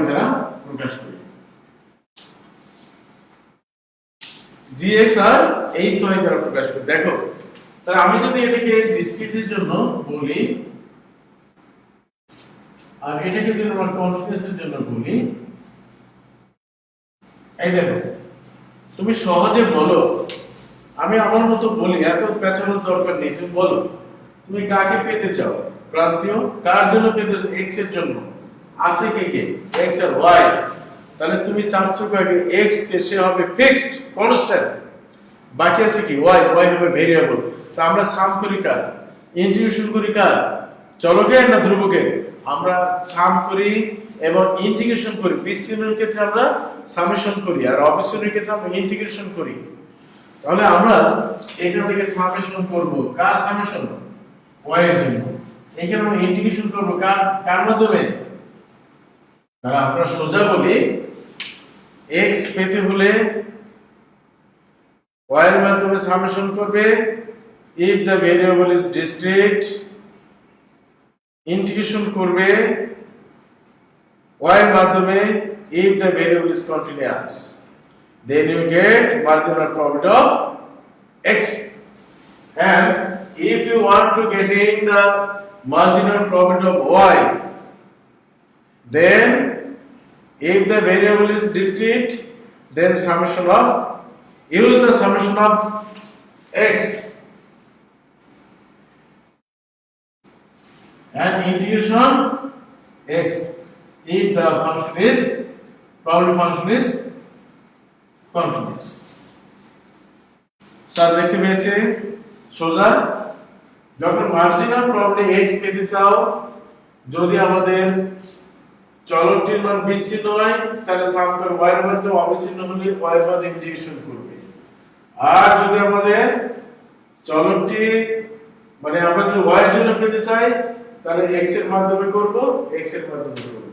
দ্বারা প্রকাশ করি, gx আর hy দ্বারা প্রকাশ করি। দেখো তাহলে আমি যদি এটাকে ডিসক্রিটের জন্য বলি আর এটাকে যদি আমরা কন্টিনিউয়াসের জন্য বলি, এই দেখো তুমি সহজে বলো, আমি আমার মতো বলি, এত পেছানোর দরকার নেই, তুমি বলো তুমি কাকে পেতে চাও। প্রান্তীয় কার জন্য পেতে, x এর জন্য আছে কে x আর y। তাহলে তুমি চাচ্ছ আগে x কে সে হবে ফিক্সড কনস্ট্যান্ট, বাকি আছে কি y, y হবে ভেরিয়েবল। তো আমরা সাম করি কার, ইন্টিগ্রেশন করি কার, চলকের না ধ্রুবকের? আমরা সাম করি এবং ইন্টিগ্রেশন করি। বিচ্ছিন্নের ক্ষেত্রে আমরা সামেশন করি আর অবিচ্ছিন্নের ক্ষেত্রে আমরা ইন্টিগ্রেশন করি। তাহলে আমরা এখান থেকে সামেশন করব কার সামেশন, y এর জন্য। এখানে আমরা ইন্টিগ্রেশন করব কার মাধ্যমে? তাহলে আমরা সোজা বলি x পেতে হলে y এর মাধ্যমে সামেশন করবে if the variable is discrete, integration করবে y এর মাধ্যমে if the variable is continuous, then you get marginal product of x. And if you want to get in the marginal product of y, then if the variable is discrete, then summation of, use the summation of x and integration x if the function is, probability function is continuous. Sir দেখতে পেয়েছে সোজা, যখন marginal প্রবলেমে x পেতে চাও, যদি আমাদের চলকটির মান বিচ্ছিন্ন হয় তাহলে সাম করে y এর মধ্যে, অবিচ্ছিন্ন হলে y এর মধ্যে ইন্টিগ্রেশন করবে। আর যদি আমাদের চলকটি মানে আমরা যদি y এর জন্য পেতে চাই তাহলে x এর মাধ্যমে করব, x এর মাধ্যমে করব।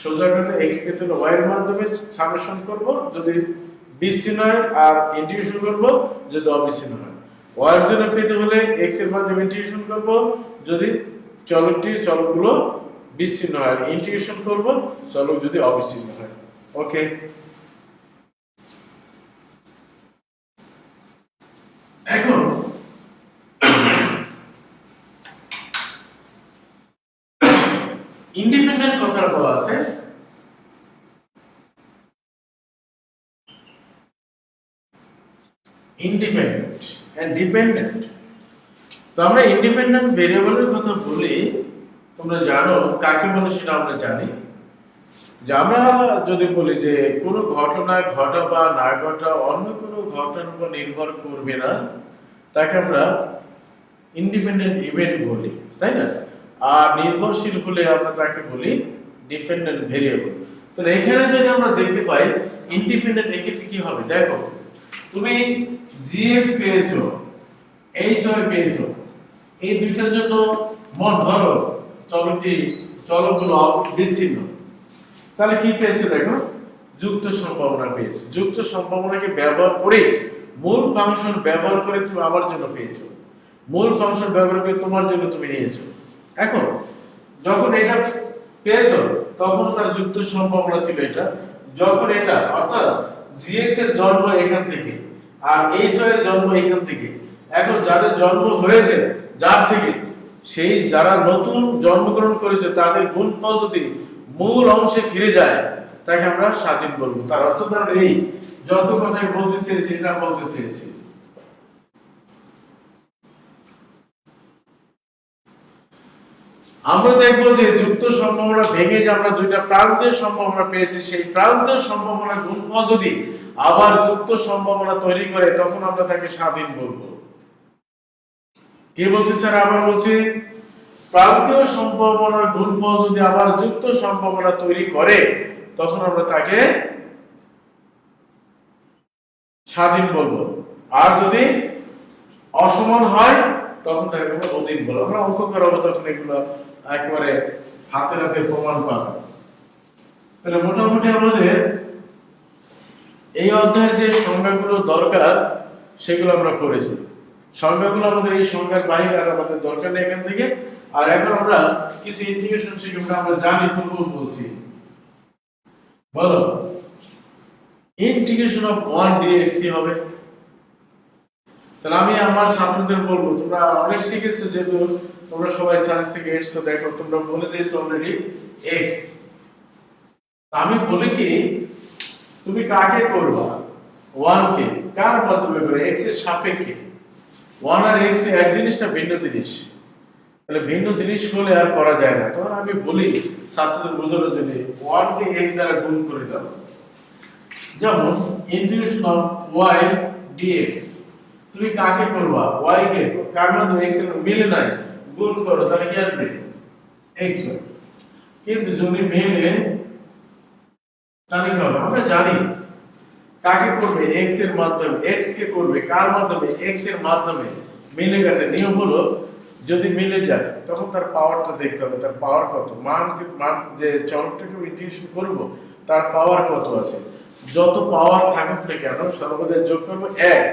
সোজা কথা x পেতে হলে y এর মাধ্যমে সামেশন করব যদি বিচ্ছিন্ন হয়, আর ইন্টিগ্রেশন করব যদি অবিচ্ছিন্ন হয়। y এর জন্য পেতে হলে x এর মাধ্যমে ইন্টিগ্রেশন করব যদি চলকগুলো বিচ্ছিন্ন হয়, ইন্টিগ্রেশন করব চলক যদি অবিচ্ছিন্ন হয়। ওকে, এখন ইন্ডিপেন্ডেন্ট কথা বলা আছে। Independent and dependent. তো আমরা ইন্ডিপেন্ডেন্ট ভেরিয়েবলের কথা বলি, তোমরা জানো কাকে বলে সেটা আমরা জানি। যে আমরা যদি বলি যে কোনো ঘটনা ঘটা বা না ঘটা অন্য কোনো ঘটনার উপর নির্ভর করবে না, তাকে আমরা ইন্ডিপেন্ডেন্ট ইভেন্ট বলি, তাই না? আর নির্ভরশীল হলে আমরা তাকে বলি ডিপেন্ডেন্ট ভেরিয়েবল। তো এখানে যদি আমরা দেখতে পাই ইন্ডিপেন্ডেন্ট, এক্ষেত্রে কি হবে দেখো, তুমি gx পেয়েছো, hy পেয়েছো, এই দুইটার জন্য মত ধরো চলকগুলো বিচ্ছিন্ন, তাহলে কি পেয়েছো দেখো, যুক্ত সম্ভাবনা পেয়েছো। যুক্ত সম্ভাবনাকে ব্যবহার করে মূল ফাংশন ব্যবহার করে তুমি আমার জন্য পেয়েছো, মূল ফাংশন ব্যবহার করে তোমার জন্য তুমি নিয়েছো। এখন যখন এটা পেয়েছো তখন তার যুক্ত সম্ভাবনা ছিল এটা, যখন এটা অর্থাৎ gx এর জন্ম এখান থেকে আর hy এর জন্ম এখান থেকে, এখন যাদের জন্ম হয়েছে যার থেকে, সেই যারা নতুন জন্মগ্রহণ করেছে তাদের গুণফল যদি মূল অংশে ফিরে যায় তাকে আমরা স্বাধীন বলবো। তার অর্থ তার এই যত কথাই বলতে চেয়েছি এটা বলতে চেয়েছি। আমরা দেখবো যে যুক্ত সম্ভাবনা ভেঙে যে আমরা দুইটা প্রান্তীয় সম্ভাবনা পেয়েছি, সেই প্রান্তীয় সম্ভাবনার গুণফল যদি আবার যুক্ত সম্ভাবনা তৈরি করে তখন আমরা তাকে স্বাধীন বলবো। কে বলছে স্যার? আবার বলছি, প্রান্তীয় সম্ভাবনার গুণফল যদি আবার যুক্ত সম্ভাবনা তৈরি করে তখন আমরা তাকে স্বাধীন বলবো। আর যদি অসমান হয় তখন তাকে আমরা অধীন বলবো। আমরা অঙ্ক করাবো তখন এগুলো একেবারে হাতে হাতে প্রমাণ পাবো। তাহলে মোটামুটি আমাদের এই অধ্যায়ের যে সংজ্ঞাগুলো দরকার সেগুলো আমরা করেছি। সংজ্ঞাগুলো আমাদের এই সংজ্ঞার বাইরে আর আমাদের দরকার নেই এখান থেকে। আর এখন আমরা কিছু ইন্টিগ্রেশন শিখবো, আমরা জানি তবুও বলছি। বলো, ইন্টিগ্রেশন অফ 1 dx কি হবে? তাহলে আমি আমার ছাত্রদের বলবো, তোমরা অনেক শিখেছো, যেহেতু তোমরা সবাই সায়েন্স থেকে এসেছো, দেখো তোমরা বলে দিয়েছো অলরেডি x। আমি বলি কি, তুমি কাকে করবা? 1 কে কার মাধ্যমে করে? x এর সাপেক্ষে। 1 আর x এক জিনিস না ভিন্ন জিনিস। তাহলে ভিন্ন জিনিস হলে আর করা যায় না, তখন আমি বলি ছাত্রদের বোঝানোর জন্য 1 কে x দ্বারা গুণ করে দাও। যেমন ইন্টিগ্রেশন অফ y dx, তুমি কাকে করবা? y কে, কার মধ্যে x এর মিলে নাই, গুণ করো, তাহলে কি আসবে? x হয়। কিন্তু যদি মিলে তাহলে কি হবে? আমরা জানি কাকে করবে, x এর মাধ্যমে, x কে করবে কার মাধ্যমে? x এর মাধ্যমে। মিলে গেছে, নিয়ম হলো যদি মিলে যায় তখন তার পাওয়ারটা দেখতে হবে, তার পাওয়ার কত, মান যে চলকটাকে ইন্টিগ্রেশন করব তার পাওয়ার কত আছে। যত পাওয়ার থাকুক না কেন সর্বদা যোগ করব 1,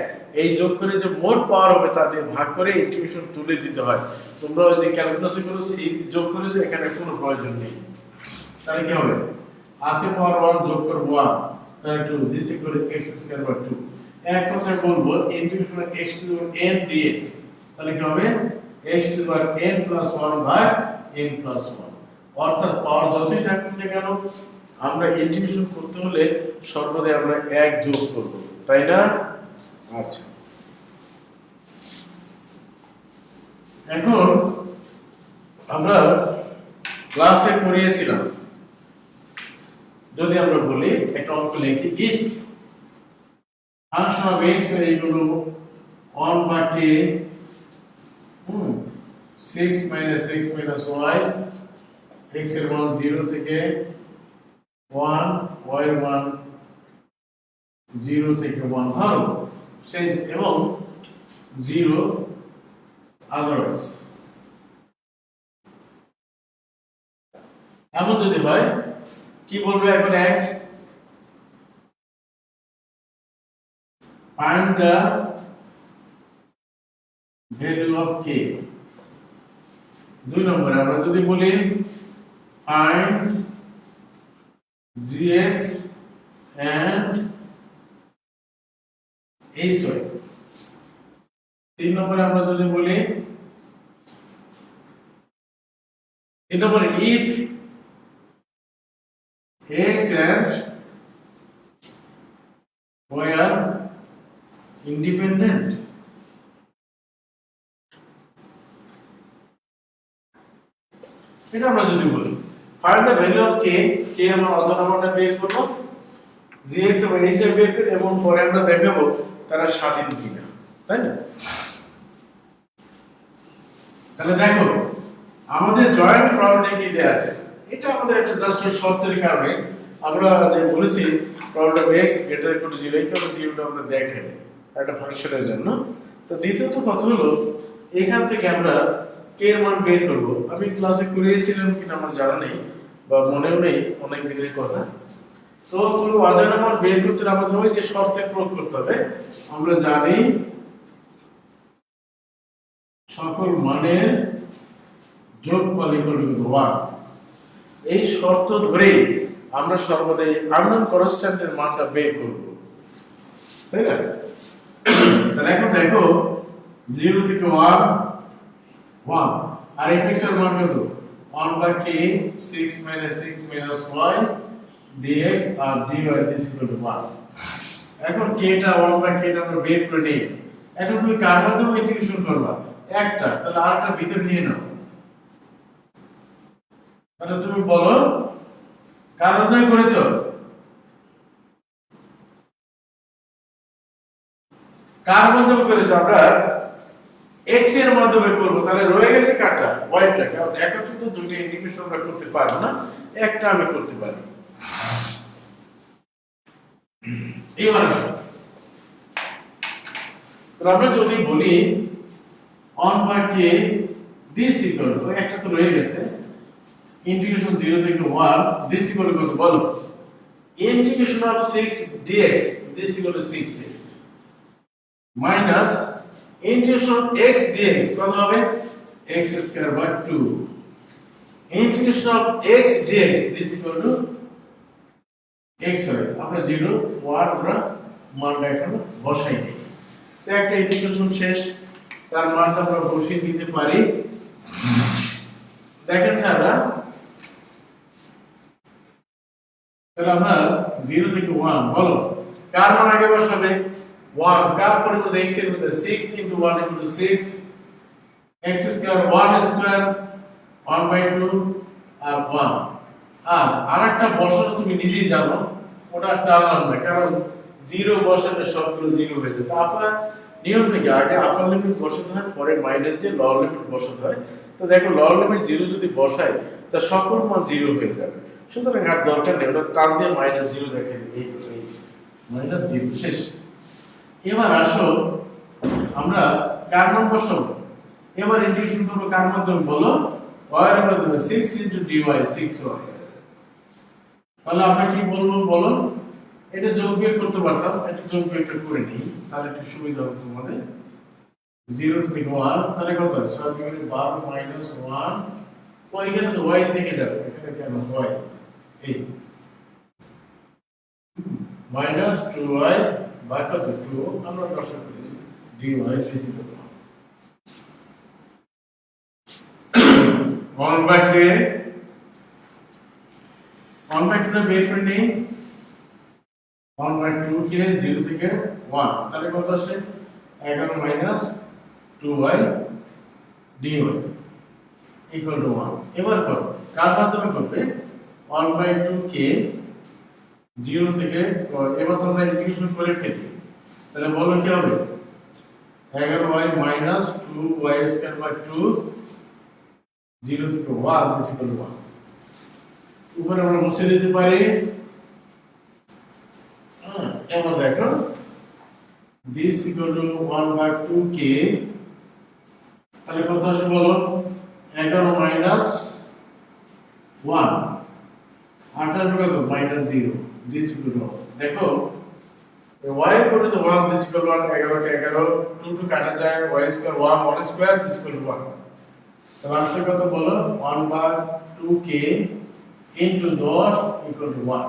এই যোগ করে যে মোট পাওয়ার হবে তা দিয়ে ভাগ করে ইন্টিগ্রেশন তুলে দিতে হয়। তোমরা ওই যে ক্যালকুলাস করে সি যোগ করেছো, এখানে কোনো প্রয়োজন নেই। তাহলে কি হবে? আসে পাওয়ার 1 যোগ করব 1, তাহলে 2, this equal x square by 2। এক কথায় বলবো integration x to the power n dx, তাহলে কি হবে? x to the power n plus 1 by n plus 1। অর্থাৎ পাওয়ার যতই থাকুক না কেন আমরা ইন্টিগ্রেশন করতে হলে সর্বদা আমরা 1 যোগ করব, তাই না? আচ্ছা, এখন আমরা ক্লাসে পড়িয়েছিলাম, যদি আমরা বলি একটা অঙ্ক লিখি, if function of x equal to 1 by k 6 minus x minus y, x এর মান 0 থেকে 1, y এর মান 0 থেকে 1 ধরো, সেই এবং 0 আদারওয়াইজ। এমন যদি হয় কি বলবে এখন? এক, find the value of k। 2 নম্বরে আমরা যদি বলি find gx and hy। 3 নম্বরে আমরা যদি বলি, 3 নম্বরে if x and y are independent, এটা আমরা যদি বলি find the value of k, k আমরা অজানা মানটা বের করব, gx এবং hy বের করব এবং পরে আমরা দেখাবো তারা স্বাধীন কিনা, তাই না? তাহলে দেখো আমাদের জয়েন্ট প্রবলেমে কি দেয়া আছে, এটা আমাদের একটা জাস্ট শর্তের কারণে আমরা যে বলেছি problem x greater equal to 0, এই কারণে 0টা আমরা দেখাই একটা ফাংশনের জন্য। তো দ্বিতীয়ত কথা হলো এখান থেকে আমরা k এর মান বের করব। আমি ক্লাসে করিয়েছিলাম কিনা আমার জানা নেই বা মনেও নেই, অনেক দিনের কথা। তো কোনো অজানা মান বের করতে আমাদের ওই যে শর্তে প্রয়োগ করতে হবে। আমরা জানি সকল মানের যোগফল ইকুয়াল টু 1, এই শর্ত ধরে আমরা সর্বদা আননোন কনস্ট্যান্টের মানটা বের করব, তাই না? তাহলে এখন দেখো 0 থেকে 1 1, আর fx এর মান কত? 1 by k 6 minus 6 minus y dx আর dy দিস ইকুয়াল টু 1। এখন k টা 1 বাই k টা আমরা বের করে নেই। এখন তুমি কার মাধ্যমে ইন্টিগ্রেশন করবা? একটা, তাহলে আরেকটা ভিতর নিয়ে নাও। তাহলে তুমি বলো কার মাধ্যমে করেছো? কার মাধ্যমে করেছো? আমরা x এর মাধ্যমে করব, তাহলে রয়ে গেছে কাটা y টা। কারণ একত্রিত দুইটা ইন্টিগ্রেশন আমরা করতে পারবো না, একটা আমি করতে পারি। এবার আসো, আমরা যদি বলি 1 by k this equal to, একটা তো রয়ে গেছে, ইন্টিগ্রেশন 0 থেকে 1 দিস ইকুয়াল টু কত বলো? Integration of 6 dx this equal to 6x minus integration of x dx কত হবে? x square by 2। Integration of x dx this equal to x হয়। আমরা 0 1 আমরা মানটা এখন বসাই দিই। তো একটা ইন্টিগ্রেশন শেষ, তার মানটা আমরা বসিয়ে দিতে পারি। দেখেন স্যার, তাহলে আমরা 0 থেকে 1 বলো কার মান আগে বসাবে? 1, কার পরিবর্তে x এর মধ্যে 6 * 1 = 6, x স্কয়ার 1 স্কয়ার 1/2 আর 1 আর আরেকটা বসানো তুমি নিজেই জানো ওটা টানলাম না কারণ 0 বসালে সবগুলো 0 হয়ে যাবে আপনার নিয়মটা কি আগে আপার লিমিট বসাতে হয় পরে মাইনাস দিয়ে লোয়ার লিমিট বসাতে হয় তো দেখো লোয়ার লিমিট 0 যদি বসাই তা সকল মান 0 হয়ে যাবে সুতরাং আর দরকার নেই ওটা টান দিয়ে -0 দেখে এই -0 শেষ এবার আসো আমরা কার মান বসাবো এবার ইন্টিগ্রেশন করব কার মাধ্যমে বলো y এর মাধ্যমে 6 dy 6y তাহলে আমরা কি বলবো বলো এটা যোগ বিয়োগ করতে পারতাম এটা যোগ বিয়োগটা করে নিই তাহলে একটু সুবিধা হবে তোমাদের 0 থেকে 1 তাহলে কত হয় 6 থেকে 12 মাইনাস 1 ওইখানে তো y থেকে যাবে এখানে কেন y এই মাইনাস 2y বাই কত 2 আমরা দর্শন করেছি dy equal 1 by k 1 by 2 বের করে নিই 1 বাই 2 কে 0 থেকে 1 তাহলে কত আসে 11 minus 2y dy equal to 1 এবার করো কার মাধ্যমে করবে 1 বাই 2 কে 0 থেকে এবার তোমরা ইন্টিগ্রেশন করে ফেলি তাহলে বলো কি হবে 11y minus 2y square by 2 0 থেকে 1 is equal to 1 উপরে আমরা মুছে দিতে পারি এবার দেখো this equal to 1 by 2k তাহলে কত আসে বলো 11 মাইনাস 1 18 কত মাইনাস 0 this equal to দেখো y equal to 1 this equal to 1 11 কে 11 2 কাটা যায় y square 1 square this equal to 1 তাহলে আসলে কত বলো 1 by 2k into 10 equal to 1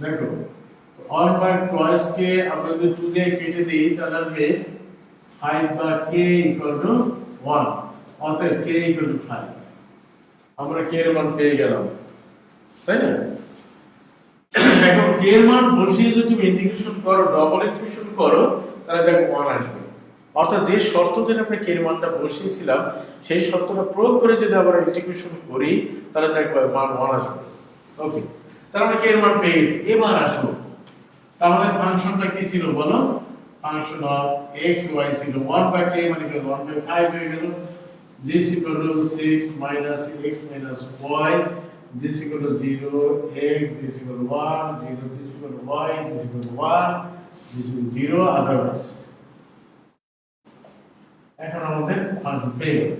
দেখো 1 by twice কে আমরা যদি 2 দিয়ে কেটে দেই তাহলে হবে 5 by k equal to 1 অতএব k equal to 5 আমরা k এর মান পেয়ে গেলাম তাই না এখন k এর মান বসিয়ে যদি তুমি ইন্টিগ্রেশন করো ডবল ইন্টিগ্রেশন করো তাহলে দেখো 1 আসবে অর্থাৎ যে শর্ত দিয়ে আমরা k এর মানটা বসিয়েছিলাম সেই শর্তটা প্রয়োগ করে যদি আমরা ইন্টিগ্রেশন করি তাহলে দেখো মান 1 আসবে ওকে তাহলে আমরা k এর মান পেয়ে গেছি এবার আসো তাহলে ফাংশনটা কি ছিল বলো ফাংশন অফ x y ছিল 1 by k মানে 1 by 5 হয়ে গেল this equal to 6 minus x minus y this equal to 0 x this equal to 1 0 this equal to y this equal to 1 this equal to 0 otherwise এখন আমাদের function পেয়ে গেল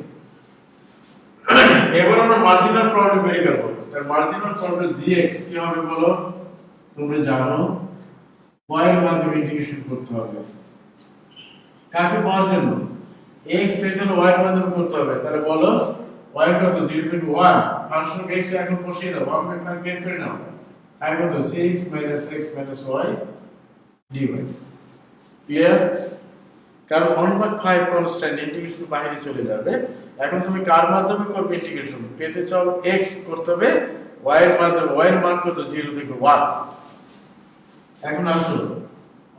এবার আমরা মার্জিনাল প্রবলেম বের করব তার মার্জিনাল প্রবলেম gx কি হবে বলো তোমরা জানো y এর মাধ্যমে ইন্টিগ্রেশন করতে হবে কাকে পাওয়ার জন্য x পেতে হলে y এর মাধ্যমে করতে হবে তাহলে বলো y কত 0 থেকে 1 ফাংশন x এখন বসিয়ে দাও 1 বাই 5 বের করে নাও আর কত 6 x y dy ক্লিয়ার কারণ 1 বাই 5 কনস্ট্যান্ট ইন্টিগ্রেশন বাইরে চলে যাবে এখন তুমি কার মাধ্যমে করবে ইন্টিগ্রেশন পেতে চাও x করতে হবে y এর মাধ্যমে y এর মান কত 0 থেকে 1 এখন আসো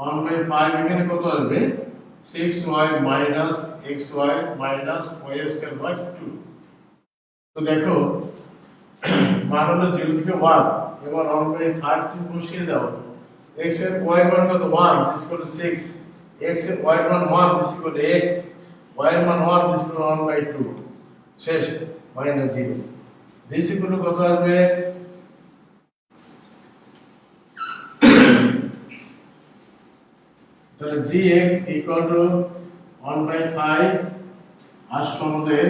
1 বাই 5 এখানে কত আসবে 6y minus xy minus y square by 2 তো দেখো মান হলো 0 থেকে 1 এবার 1 বাই 5 তুমি বসিয়ে দাও x এর y মান কত 1 this equal to 6 x এর y মান 1 this equal to x y এর মান 1 this equal to 1 by 2 শেষ minus 0 this equal to কত আসবে তাহলে gx equal to 1 by 5 আসলে আমাদের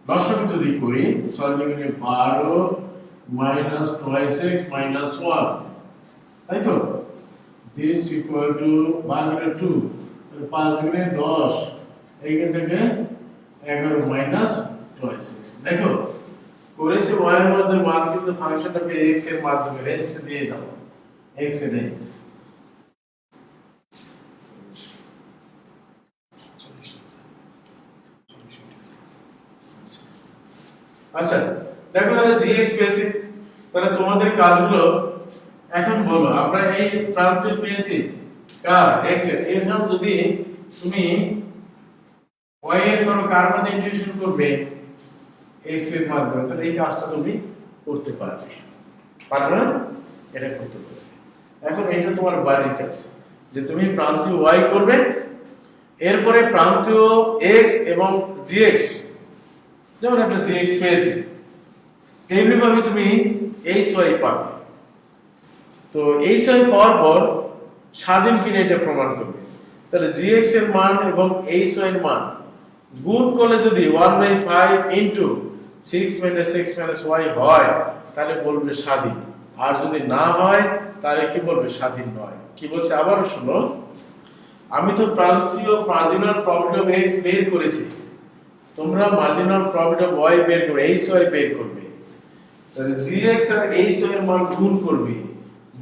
লসাগু যদি করি সলভিং এ 12 minus twice x minus 1 তাই তো this equal to 12 2 তাহলে 5 গুণে 10 এইখান থেকে 11 minus twice x দেখো করেছে y এর মধ্যে মান কিন্তু ফাংশনটা পেয়ে x এর মাধ্যমে রেঞ্জটা দিয়ে দাও x এর রেঞ্জ আচ্ছা দেখো তাহলে gx পেয়েছি তাহলে তোমাদের কাজগুলো এখন বলো আমরা এই প্রান্ত পেয়েছি কার x এর এরকম যদি তুমি y এর কোনো কার মধ্যে ইন্টিগ্রেশন করবে x এর মাধ্যমে, তাহলে এই কাজটা তুমি করতে পারবে না? এটা করতে পারবে। এখন এটা তোমার বাড়ির কাজ যে তুমি প্রান্তীয় y করবে, এরপরে প্রান্তীয় x এবং gx, যেমন একটা gx পেয়েছি, এইভাবে তুমি hy পাবে। তো hy পাওয়ার পর স্বাধীন কিনা এটা প্রমাণ করবে। তাহলে gx এর মান এবং hy এর মান গুণ করলে যদি 1/5 ইনটু 6 - x - y হয় তাহলে বলবে স্বাধীন, আর যদি না হয় তাহলে কি বলবে স্বাধীন নয়। কি বলছে আবারও শুনো, আমি তো প্রান্তীয় মার্জিনাল প্রবাবিলিটি অফ x বের করেছি, তোমরা মার্জিনাল প্রবাবিলিটি অফ y বের করবে, hy বের করবে। তাহলে gx আর hy এর মান গুণ করবে,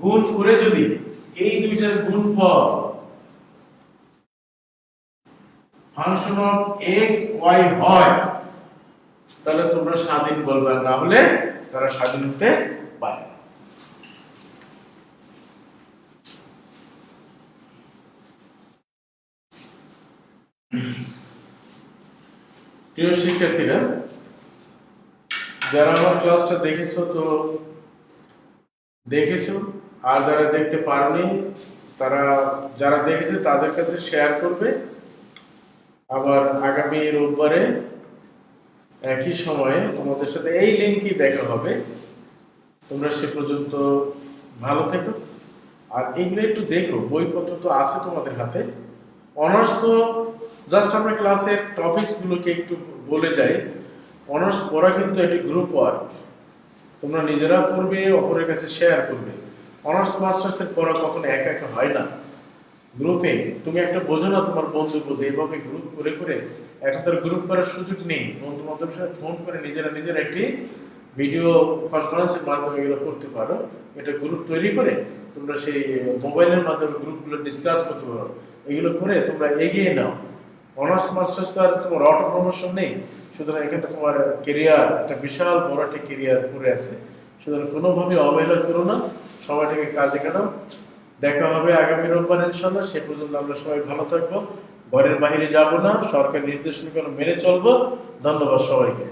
গুণ করে যদি এই দুইটার গুণফল ফাংশন অফ x y হয় তাহলে তোমরা স্বাধীন বলবে, না হলে তারা স্বাধীন হতে পারে না। প্রিয় শিক্ষার্থীরা, যারা আমার ক্লাসটা দেখেছো তো দেখেছো, আর যারা দেখতে পারোনি তারা যারা দেখেছে তাদের কাছে শেয়ার করবে। আবার আগামী রোববারে একই সময়ে তোমাদের সাথে এই লিংকই দেখা হবে। তোমরা সে পর্যন্ত ভালো থেকো, আর এগুলো একটু দেখো, বইপত্র তো আছে তোমাদের হাতে। অনার্স তো জাস্ট আমরা ক্লাসের টপিকসগুলোকে একটু বলে যাই। অনার্স পড়া কিন্তু একটি গ্রুপ ওয়ার্ক, তোমরা নিজেরা পড়বে, অপরের কাছে শেয়ার করবে। অনার্স মাস্টার্সের পড়া কখনো একা একা হয় না, গ্রুপে। তুমি একটা বোঝো না, তোমার বন্ধু বোঝে, এইভাবে গ্রুপ করে করে। এখন তার গ্রুপ করার সুযোগ নেই, বন্ধু বান্ধবের সাথে ফোন করে নিজেরা নিজেরা একটি ভিডিও কনফারেন্সের মাধ্যমে এগুলো করতে পারো। এটা গ্রুপ তৈরি করে তোমরা সেই মোবাইলের মাধ্যমে গ্রুপগুলো ডিসকাস করতে পারো। এগুলো করে তোমরা এগিয়ে নাও। অনার্স মাস্টার্স তো আর তোমার অটো প্রমোশন নেই, সুতরাং এখানে তোমার কেরিয়ার, একটা বিশাল বড় একটা কেরিয়ার পড়ে আছে। সুতরাং কোনোভাবে অবহেলা করো না, সময়টাকে কাজে কাটাও। দেখা হবে আগামী রোববার ইনশাআল্লাহ। সে পর্যন্ত আমরা সবাই ভালো থাকবো, ঘরের বাইরে যাব না, সরকারি নির্দেশনা মেনে চলবো। ধন্যবাদ সবাইকে।